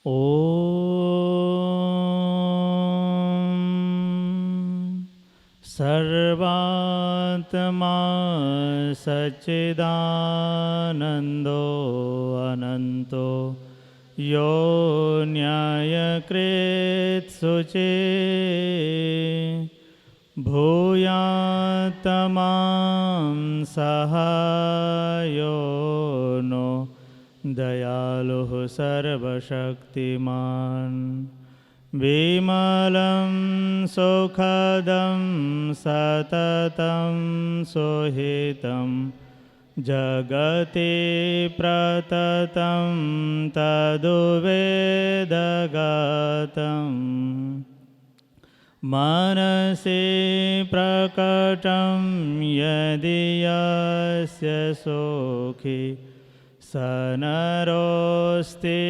ॐ सर्वात्मा सच्चिदानन्दो अनन्तो यो न्यायकृत्सुचे भूयात्तमां सहायो नो दयालुः सर्वशक्तिमान् विमलं सुखदं सततं सुहितं जगति प्रततं तदुवेदगतं मनसि प्रकटं यदि यस्य सुखी स नरोऽस्ति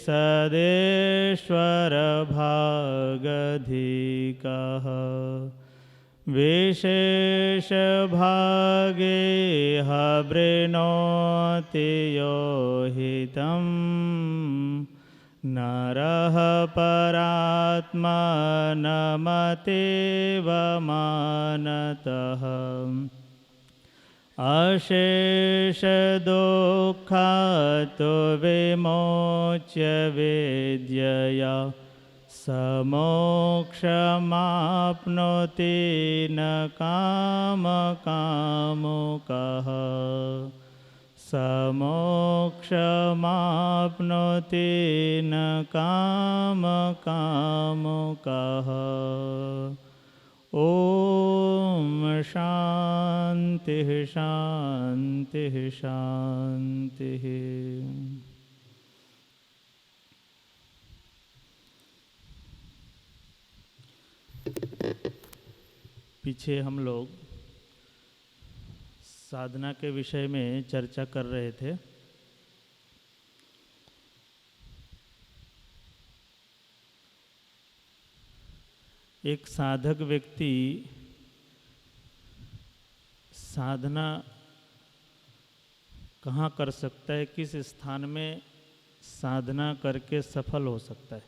सदेश्वरभागधिकः विशेषभागे वृणोति यो हितं नरः परात्मनमतीव मानतः अशेषदुःखात् विमोच्य विद्यया समोक्षमाप्नोति न कामकामुकः समोक्षमाप्नोति न कामकामुकः ॐ शान्तिः शान्तिः शान्तिः। पीछे हम लोग साधना के विषय में चर्चा कर रहे थे। एक साधक व्यक्ति साधना कहाँ कर सकता है, किस स्थान में साधना करके सफल हो सकता है,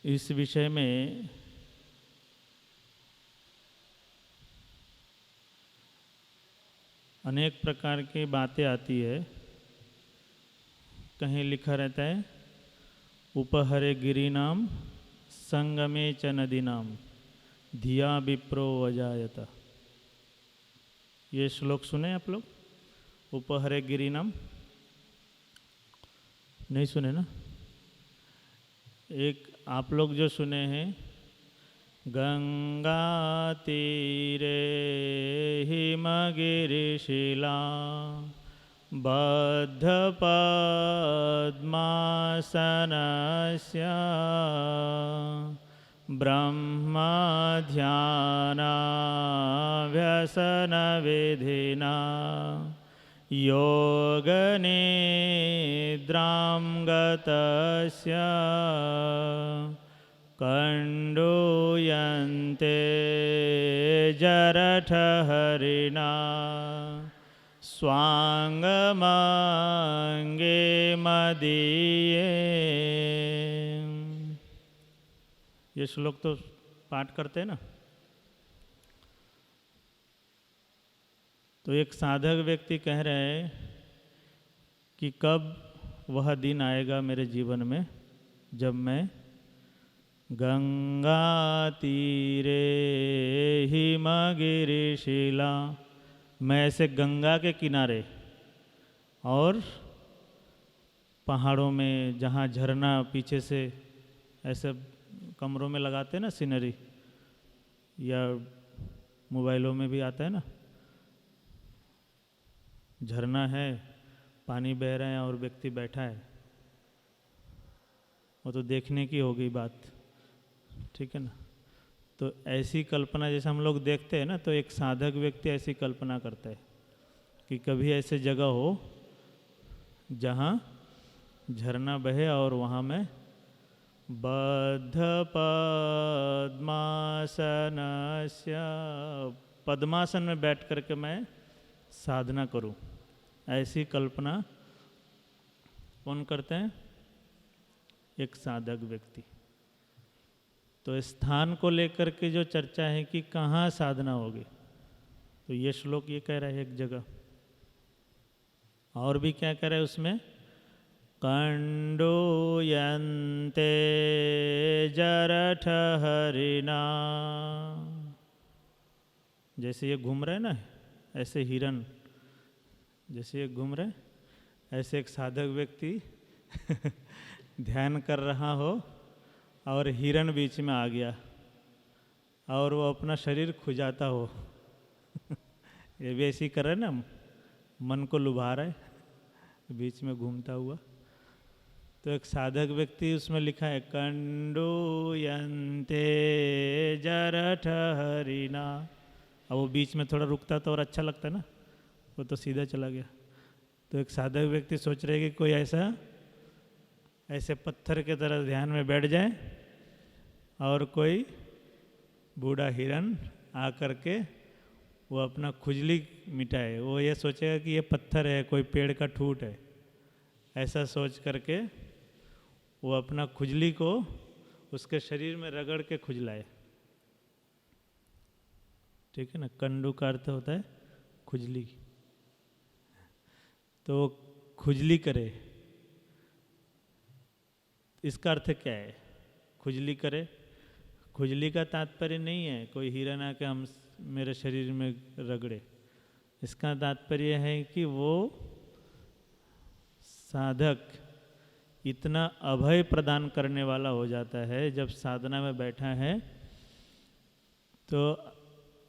इस विषय में अनेक प्रकार की बातें आती है। कहीं लिखा रहता है उपहरे गिरीनाम संगमे च नदीनाम धिया विप्रो अजायत। ये श्लोक सुने आप लोग? उपहरे गिरीनाम नहीं सुने ना? एक आप लोग जो सुने हैं, गंगा तीरे हिमगिरिशिला बद्धपद्मासनस्य ब्रह्मध्यानाभ्यसनविधिना योगनिद्रां गतस्य कण्डूयन्ते जरठहरिणा स्वांगमांगे मदीये। ये श्लोक तो पाठ करते हैं ना। तो एक साधक व्यक्ति कह रहे हैं कि कब वह दिन आएगा मेरे जीवन में जब मैं गंगा तीरे हिमगिरिशिला, मैं ऐसे गंगा के किनारे और पहाड़ों में जहाँ झरना पीछे से ऐसे कमरों में लगाते हैं ना सीनरी, या मोबाइलों में भी आता है ना, झरना है, पानी बह रहा है और व्यक्ति बैठा है, वो तो देखने की हो गई बात, ठीक है ना। तो ऐसी कल्पना जैसे हम लोग देखते हैं ना, तो एक साधक व्यक्ति ऐसी कल्पना करता है कि कभी ऐसे जगह हो जहाँ झरना बहे और वहाँ मैं बद्धपद्मासनस्य, पद्मासन में बैठ करके मैं साधना करूं, ऐसी कल्पना कौन करते हैं? एक साधक व्यक्ति। तो स्थान को लेकर के जो चर्चा है कि कहाँ साधना होगी, तो ये श्लोक ये कह रहा है एक जगह। और भी क्या कह रहा है उसमें? कंडूयन्ते जरठ हरिणा। जैसे ये घूम रहे ना, ऐसे हिरन जैसे ये घूम रहे, ऐसे एक साधक व्यक्ति ध्यान कर रहा हो और हिरन बीच में आ गया और वो अपना शरीर खुजाता हो ये भी ऐसे ही कर रहे ना, मन को लुभा रहा है बीच में घूमता हुआ। तो एक साधक व्यक्ति उसमें लिखा है कंडूयन्ते जरठ हरिणा। अब वो बीच में थोड़ा रुकता तो और अच्छा लगता ना, वो तो सीधा चला गया। तो एक साधक व्यक्ति सोच रहे कि कोई ऐसे पत्थर के तरह ध्यान में बैठ जाए और कोई बूढ़ा हिरन आकर के वो अपना खुजली मिटाए। वो ये सोचेगा कि ये पत्थर है, कोई पेड़ का ठूट है, ऐसा सोच करके वो अपना खुजली को उसके शरीर में रगड़ के खुजलाए। ठीक है ना, कंडू का अर्थ होता है खुजली। तो खुजली करे, इसका अर्थ क्या है? खुजली करे, खुजली का तात्पर्य नहीं है कोई हिरन आके मेरे शरीर में रगड़े। इसका तात्पर्य है कि वो साधक इतना अभय प्रदान करने वाला हो जाता है जब साधना में बैठा है, तो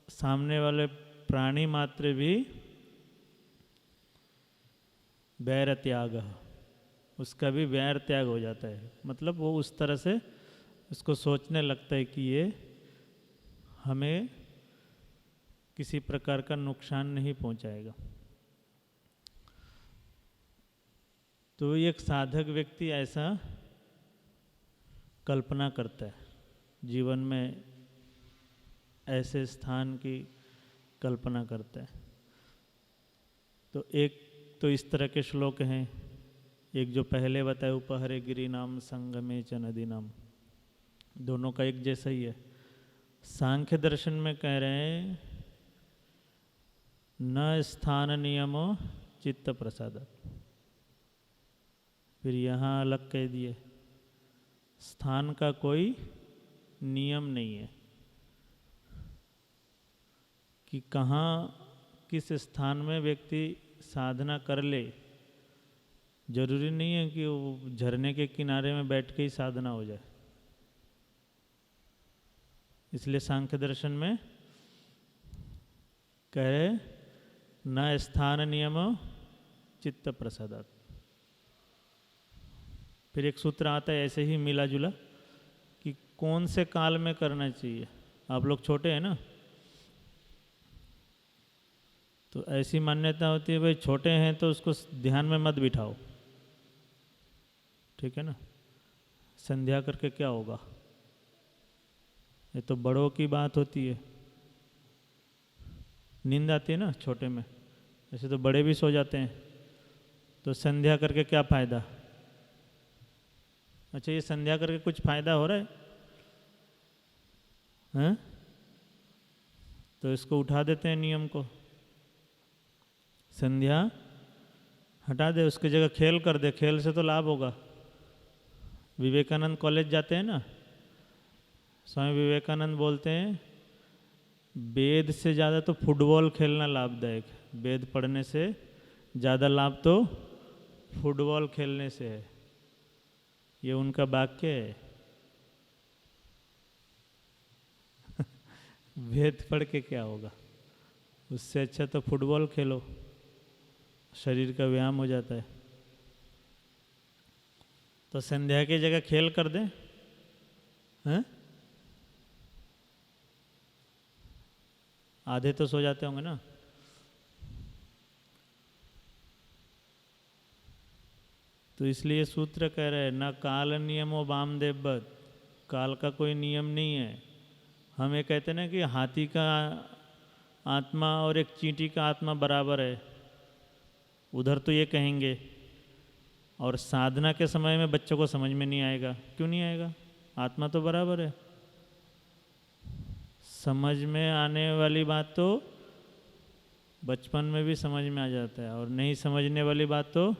सामने वाले प्राणी मात्र भी वैर त्याग, उसका भी वैर त्याग हो जाता है। मतलब वो उस तरह से उसको सोचने लगता है कि ये हमें किसी प्रकार का नुकसान नहीं पहुंचाएगा। तो एक साधक व्यक्ति ऐसा कल्पना करता है, जीवन में ऐसे स्थान की कल्पना करता है। तो एक तो इस तरह के श्लोक हैं, एक जो पहले बताया उपहरे गिरी नाम संगमे च नदी नाम, दोनों का एक जैसा ही है। सांख्य दर्शन में कह रहे हैं न स्थान नियमो चित्त प्रसाद। फिर यहाँ अलग कह दिए स्थान का कोई नियम नहीं है कि कहाँ किस स्थान में व्यक्ति साधना कर ले। जरूरी नहीं है कि वो झरने के किनारे में बैठ के ही साधना हो जाए। इसलिए सांख्य दर्शन में कह रहे न स्थान नियम चित्त प्रसादात। फिर एक सूत्र आता है ऐसे ही मिला जुला कि कौन से काल में करना चाहिए। आप लोग छोटे हैं ना, तो ऐसी मान्यता होती है भाई छोटे हैं तो उसको ध्यान में मत बिठाओ, ठीक है ना, संध्या करके क्या होगा। ये तो बड़ों की बात होती है। नींद आती है ना छोटे में, ऐसे तो बड़े भी सो जाते हैं, तो संध्या करके क्या फ़ायदा। अच्छा, ये संध्या करके कुछ फ़ायदा हो रहा है? हैं? तो इसको उठा देते हैं नियम को, संध्या हटा दे, उसकी जगह खेल कर दे, खेल से तो लाभ होगा। विवेकानंद कॉलेज जाते हैं ना, स्वामी विवेकानंद बोलते हैं वेद से ज़्यादा तो फुटबॉल खेलना लाभदायक है। वेद पढ़ने से ज़्यादा लाभ तो फुटबॉल खेलने से है, ये उनका वाक्य है। वेद पढ़ के क्या होगा, उससे अच्छा तो फुटबॉल खेलो, शरीर का व्यायाम हो जाता है। तो संध्या की जगह खेल कर दें, हैं? आधे तो सो जाते होंगे ना। तो इसलिए सूत्र कह रहे हैं न काल नियमो वामदेववत, काल का कोई नियम नहीं है। हम ये कहते हैं ना कि हाथी का आत्मा और एक चींटी का आत्मा बराबर है, उधर तो ये कहेंगे, और साधना के समय में बच्चों को समझ में नहीं आएगा। क्यों नहीं आएगा? आत्मा तो बराबर है। समझ में आने वाली बात तो बचपन में भी समझ में आ जाता है, और नहीं समझने वाली बात तो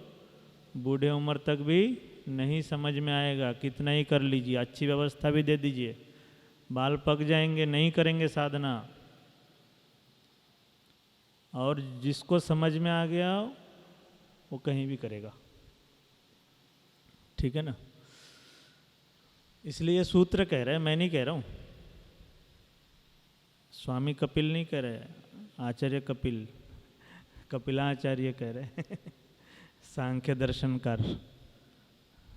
बूढ़े उम्र तक भी नहीं समझ में आएगा। कितना ही कर लीजिए, अच्छी व्यवस्था भी दे दीजिए, बाल पक जाएंगे, नहीं करेंगे साधना। और जिसको समझ में आ गया वो कहीं भी करेगा। ठीक है ना? इसलिए सूत्र कह रहे हैं, मैं नहीं कह रहा हूँ, स्वामी कपिल नहीं कह रहे, आचार्य कपिल, कपिलाचार्य कह रहे हैं सांख्य दर्शनकार,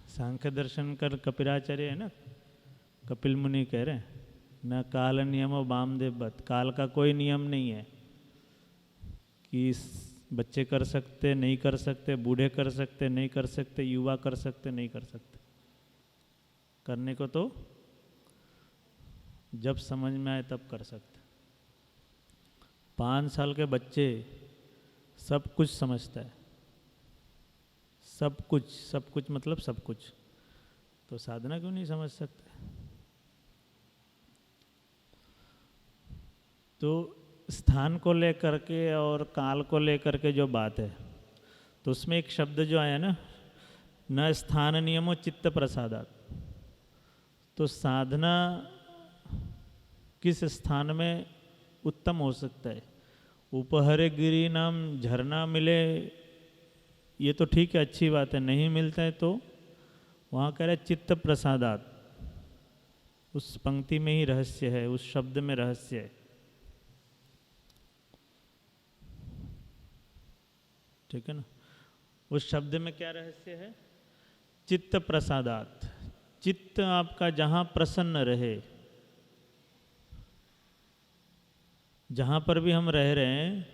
सांख्य दर्शनकार कपिलाचार्य है ना, कपिल मुनि कह रहे हैं, न काल नियमो वामदेव बत, काल का कोई नियम नहीं है कि बच्चे कर सकते नहीं कर सकते, बूढ़े कर सकते नहीं कर सकते, युवा कर सकते नहीं कर सकते। करने को तो जब समझ में आए तब कर सकते। 5 साल के बच्चे सब कुछ समझता है, सब कुछ मतलब सब कुछ, तो साधना क्यों नहीं समझ सकते? तो स्थान को लेकर के और काल को लेकर के जो बात है, तो उसमें एक शब्द जो आया ना, न स्थान नियमो चित्त प्रसादात, तो साधना किस स्थान में उत्तम हो सकता है? उपहरे गिरी नाम झरना मिले, ये तो ठीक है, अच्छी बात है, नहीं मिलता है तो वहाँ कह रहे चित्त प्रसादात, उस पंक्ति में ही रहस्य है, उस शब्द में रहस्य है। ठीक है ना? उस शब्द में क्या रहस्य है? चित्त प्रसादात, चित्त आपका जहाँ प्रसन्न रहे, जहाँ पर भी हम रह रहे हैं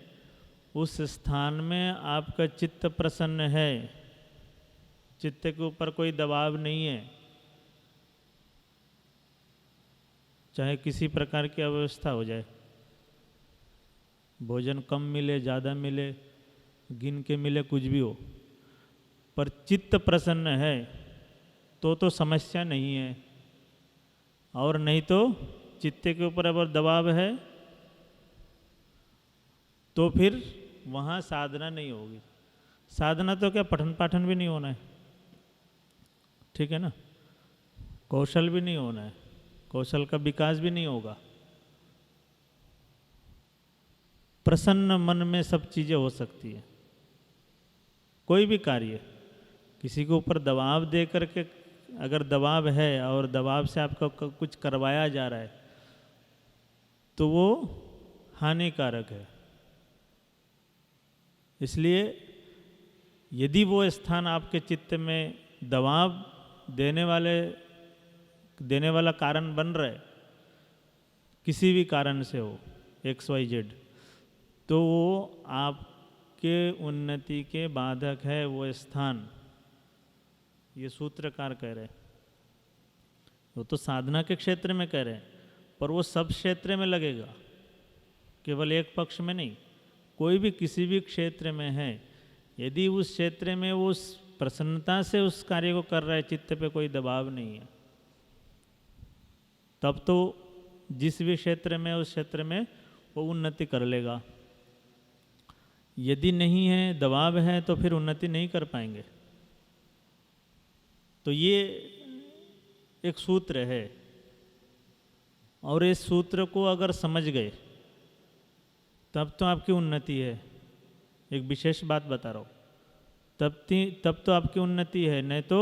उस स्थान में आपका चित्त प्रसन्न है, चित्त के ऊपर कोई दबाव नहीं है, चाहे किसी प्रकार की अव्यवस्था हो जाए, भोजन कम मिले ज़्यादा मिले, गिन के मिले, कुछ भी हो, पर चित्त प्रसन्न है तो समस्या नहीं है। और नहीं तो चित्त के ऊपर अगर दबाव है तो फिर वहाँ साधना नहीं होगी। साधना तो क्या, पठन पाठन भी नहीं होना है, ठीक है ना, कौशल भी नहीं होना है, कौशल का विकास भी नहीं होगा। प्रसन्न मन में सब चीज़ें हो सकती है। कोई भी कार्य, किसी के ऊपर दबाव दे करके, अगर दबाव है और दबाव से आपका कुछ करवाया जा रहा है तो वो हानिकारक है। इसलिए यदि वो स्थान आपके चित्त में दबाव देने वाला कारण बन रहा है, किसी भी कारण से हो, XYZ, तो वो आपके उन्नति के बाधक है वो स्थान, ये सूत्रकार कह रहे हैं। वो तो साधना के क्षेत्र में कह रहे हैं, पर वो सब क्षेत्र में लगेगा, केवल एक पक्ष में नहीं। कोई भी किसी भी क्षेत्र में है, यदि उस क्षेत्र में वो उस प्रसन्नता से उस कार्य को कर रहा है, चित्त पे कोई दबाव नहीं है, तब तो जिस भी क्षेत्र में उस क्षेत्र में वो उन्नति कर लेगा। यदि नहीं है, दबाव है, तो फिर उन्नति नहीं कर पाएंगे। तो ये एक सूत्र है, और इस सूत्र को अगर समझ गए तब तो आपकी उन्नति है। एक विशेष बात बता रहा हूँ, तब तो आपकी उन्नति है, नहीं तो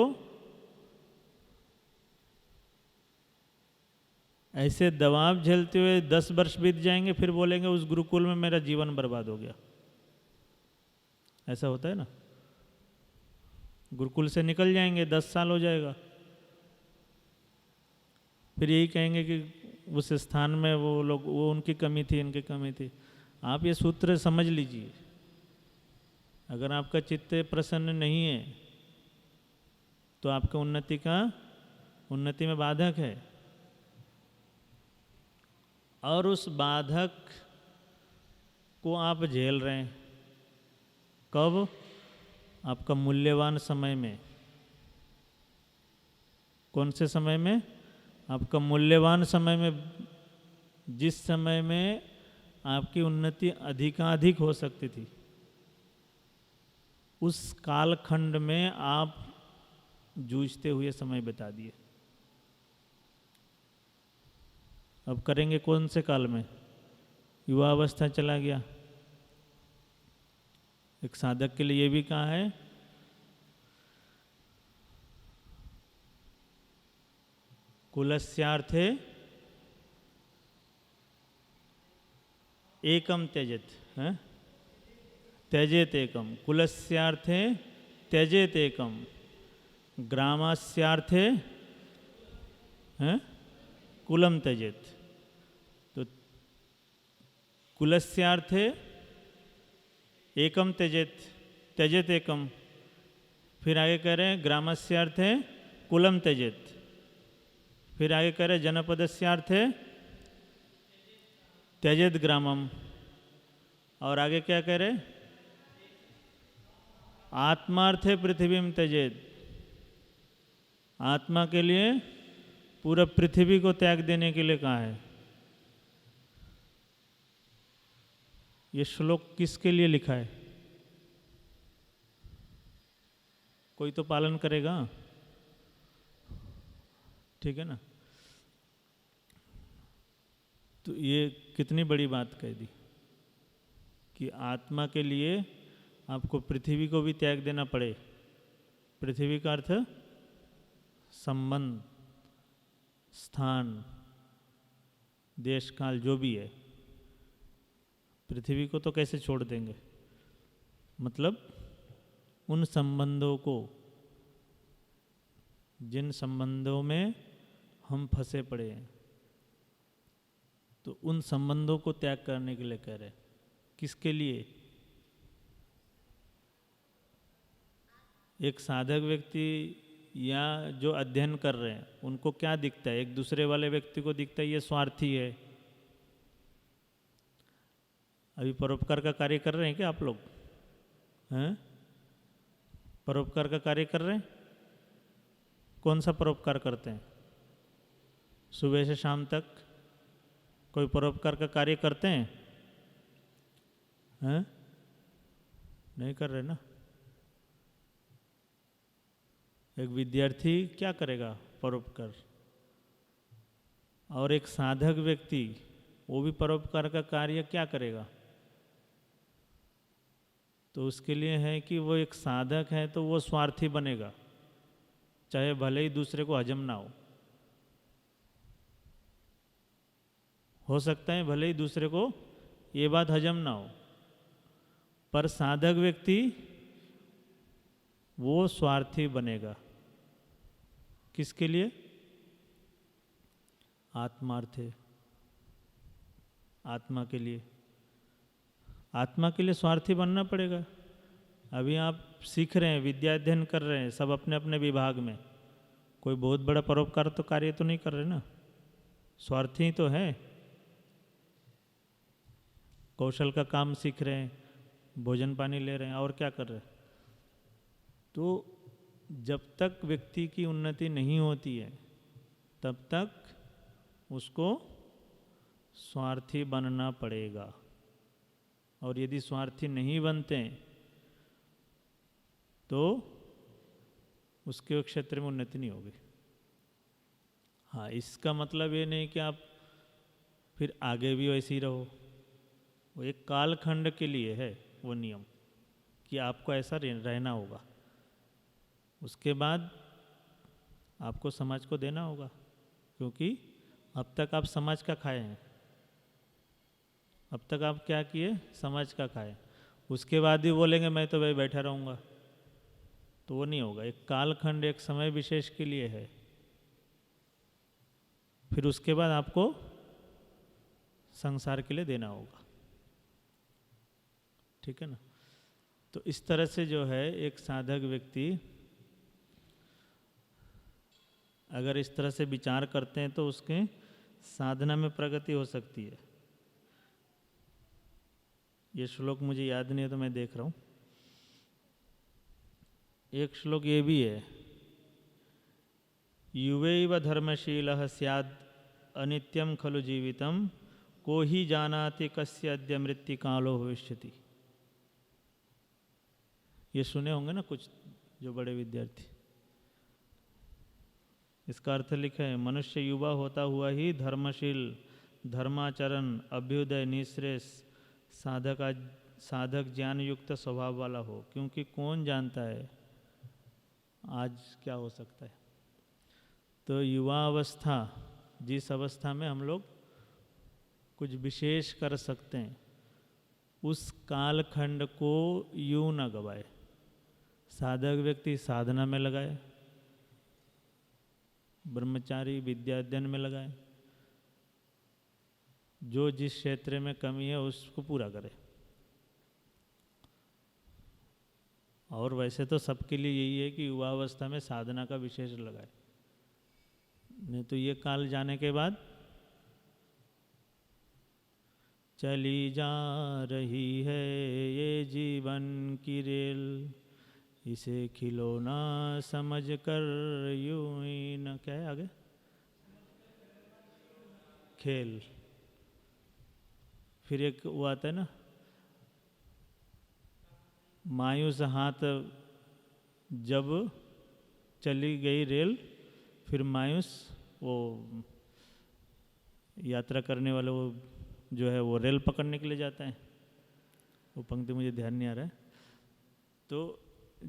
ऐसे दबाव झेलते हुए 10 वर्ष बीत जाएंगे, फिर बोलेंगे उस गुरुकुल में मेरा जीवन बर्बाद हो गया। ऐसा होता है ना, गुरुकुल से निकल जाएंगे, 10 साल हो जाएगा, फिर यही कहेंगे कि उस स्थान में वो लोग, वो उनकी कमी थी, इनकी कमी थी। आप ये सूत्र समझ लीजिए, अगर आपका चित्त प्रसन्न नहीं है तो आपका उन्नति में बाधक है। और उस बाधक को आप झेल रहे हैं, कब? आपका मूल्यवान समय में, कौन से समय में? आपका मूल्यवान समय में, जिस समय में आपकी उन्नति अधिकाधिक हो सकती थी, उस कालखंड में आप जूझते हुए समय बिता दिए। अब करेंगे कौन से काल में? युवा अवस्था चला गया। एक साधक के लिए ये भी कहा है, कुलस्यार्थे एकम त्यजेत, है? त्यजेत एकम, कुलस्यार्थे त्यजेत एकम, ग्रामस्यार्थे है कुलम त्यजेत। तो कुलस्यार्थे एकम त्यजेत, त्यजेत एकम, फिर आगे कह रहे हैं ग्रामस्यार्थे कुलम त्यजेत, फिर आगे कह रहे हैं जनपदस्यार्थे त्यजेत ग्रामम, और आगे क्या कह रहे? आत्मार्थे पृथ्वीम त्यजेत, आत्मा के लिए पूरा पृथ्वी को त्याग देने के लिए कहा है। ये श्लोक किसके लिए लिखा है? कोई तो पालन करेगा, ठीक है ना? तो ये कितनी बड़ी बात कह दी कि आत्मा के लिए आपको पृथ्वी को भी त्याग देना पड़े। पृथ्वी का अर्थ संबंध, स्थान, देश काल जो भी है। पृथ्वी को तो कैसे छोड़ देंगे? मतलब उन संबंधों को, जिन संबंधों में हम फंसे पड़े हैं, तो उन संबंधों को त्याग करने के लिए कह रहे हैं। किसके लिए? एक साधक व्यक्ति या जो अध्ययन कर रहे हैं उनको क्या दिखता है? एक दूसरे वाले व्यक्ति को दिखता है ये स्वार्थी है। अभी परोपकार का कार्य कर रहे हैं क्या आप लोग? हैं? परोपकार का कार्य कर रहे हैं? कौन सा परोपकार करते हैं? सुबह से शाम तक कोई परोपकार का कार्य करते हैं? हैं? नहीं कर रहे ना। एक विद्यार्थी क्या करेगा? परोपकार। और एक साधक व्यक्ति वो भी परोपकार का कार्य क्या करेगा? तो उसके लिए है कि वो एक साधक है तो वो स्वार्थी बनेगा, चाहे भले ही दूसरे को हजम ना हो सकता है भले ही दूसरे को ये बात हजम ना हो, पर साधक व्यक्ति वो स्वार्थी बनेगा। किसके लिए? आत्मार्थे, आत्मा के लिए। आत्मा के लिए स्वार्थी बनना पड़ेगा। अभी आप सीख रहे हैं, विद्या अध्ययन कर रहे हैं, सब अपने अपने विभाग में। कोई बहुत बड़ा परोपकार तो कार्य तो नहीं कर रहे ना, स्वार्थी तो है। कौशल का काम सीख रहे हैं, भोजन पानी ले रहे हैं, और क्या कर रहे हैं। तो जब तक व्यक्ति की उन्नति नहीं होती है तब तक उसको स्वार्थी बनना पड़ेगा। और यदि स्वार्थी नहीं बनते हैं तो उसके क्षेत्र में उन्नति नहीं होगी। हाँ, इसका मतलब ये नहीं कि आप फिर आगे भी वैसे ही रहो। वो एक कालखंड के लिए है वो नियम कि आपको ऐसा रहना होगा। उसके बाद आपको समाज को देना होगा, क्योंकि अब तक आप समाज का खाए हैं। अब तक आप क्या किए? समाज का खाए। उसके बाद भी बोलेंगे मैं तो भाई बैठा रहूँगा, तो वो नहीं होगा। एक कालखंड, एक समय विशेष के लिए है। फिर उसके बाद आपको संसार के लिए देना होगा, ठीक है ना। तो इस तरह से जो है एक साधक व्यक्ति अगर इस तरह से विचार करते हैं तो उसके साधना में प्रगति हो सकती है। ये श्लोक मुझे याद नहीं है तो मैं देख रहा हूँ। एक श्लोक ये भी है युवैव धर्मशीलः स्याद् अनित्यं खलु जीवितं को ही जानाति कस्य अद्य मृत्युकालो भविष्यति। ये सुने होंगे ना कुछ जो बड़े विद्यार्थी। इसका अर्थ लिखा है, मनुष्य युवा होता हुआ ही धर्मशील, धर्माचरण, अभ्युदय, निःश्रेष, साधक ज्ञान युक्त स्वभाव वाला हो, क्योंकि कौन जानता है आज क्या हो सकता है। तो युवा अवस्था, जिस अवस्था में हम लोग कुछ विशेष कर सकते हैं, उस कालखंड को यूं न गवाए। साधक व्यक्ति साधना में लगाए, ब्रह्मचारी विद्या अध्ययन में लगाए, जो जिस क्षेत्र में कमी है उसको पूरा करे। और वैसे तो सबके लिए यही है कि युवावस्था में साधना का विशेष लगाए, नहीं तो ये काल जाने के बाद चली जा रही है ये जीवन की रेल, इसे खिलौना समझ कर यूं ही न, क्या है आगे, खेल। फिर एक वो आता है ना, मायूस हाथ जब चली गई रेल, फिर मायूस वो यात्रा करने वाले वो जो है वो रेल पकड़ने के लिए जाता है। वो पंक्ति मुझे ध्यान नहीं आ रहा है। तो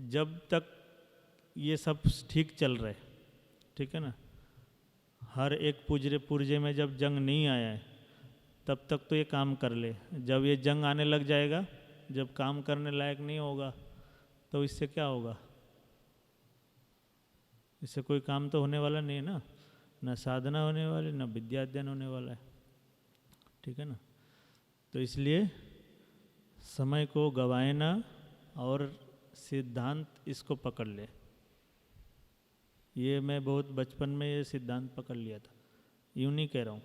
जब तक ये सब ठीक चल रहा है, ठीक है ना, हर एक पुर्जे में जब जंग नहीं आया है तब तक तो ये काम कर ले। जब ये जंग आने लग जाएगा, जब काम करने लायक नहीं होगा, तो इससे क्या होगा, इससे कोई काम तो होने वाला नहीं है ना, ना साधना होने वाली, ना विद्या अध्ययन होने वाला है, ठीक है ना। तो इसलिए समय को गवाए ना और सिद्धांत इसको पकड़ ले। ये मैं बहुत बचपन में ये सिद्धांत पकड़ लिया था। यूँ नहीं कह रहा हूँ,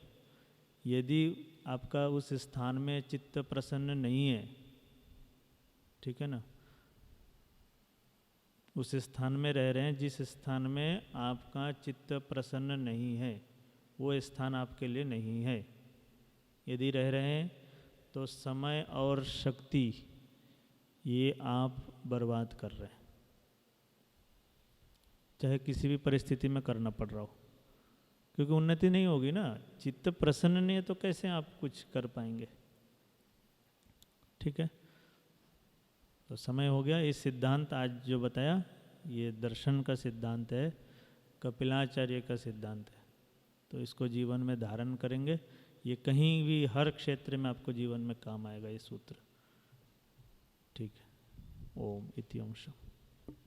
यदि आपका उस स्थान में चित्त प्रसन्न नहीं है, ठीक है ना, उस स्थान में रह रहे हैं जिस स्थान में आपका चित्त प्रसन्न नहीं है, वो स्थान आपके लिए नहीं है। यदि रह रहे हैं तो समय और शक्ति ये आप बर्बाद कर रहे हैं, चाहे किसी भी परिस्थिति में करना पड़ रहा हो, क्योंकि उन्नति नहीं होगी ना। चित्त प्रसन्न नहीं है तो कैसे आप कुछ कर पाएंगे, ठीक है। तो समय हो गया। ये सिद्धांत आज जो बताया ये दर्शन का सिद्धांत है, कपिलाचार्य का सिद्धांत है। तो इसको जीवन में धारण करेंगे, ये कहीं भी हर क्षेत्र में आपको जीवन में काम आएगा ये सूत्र, ठीक है। ओम इति अंश।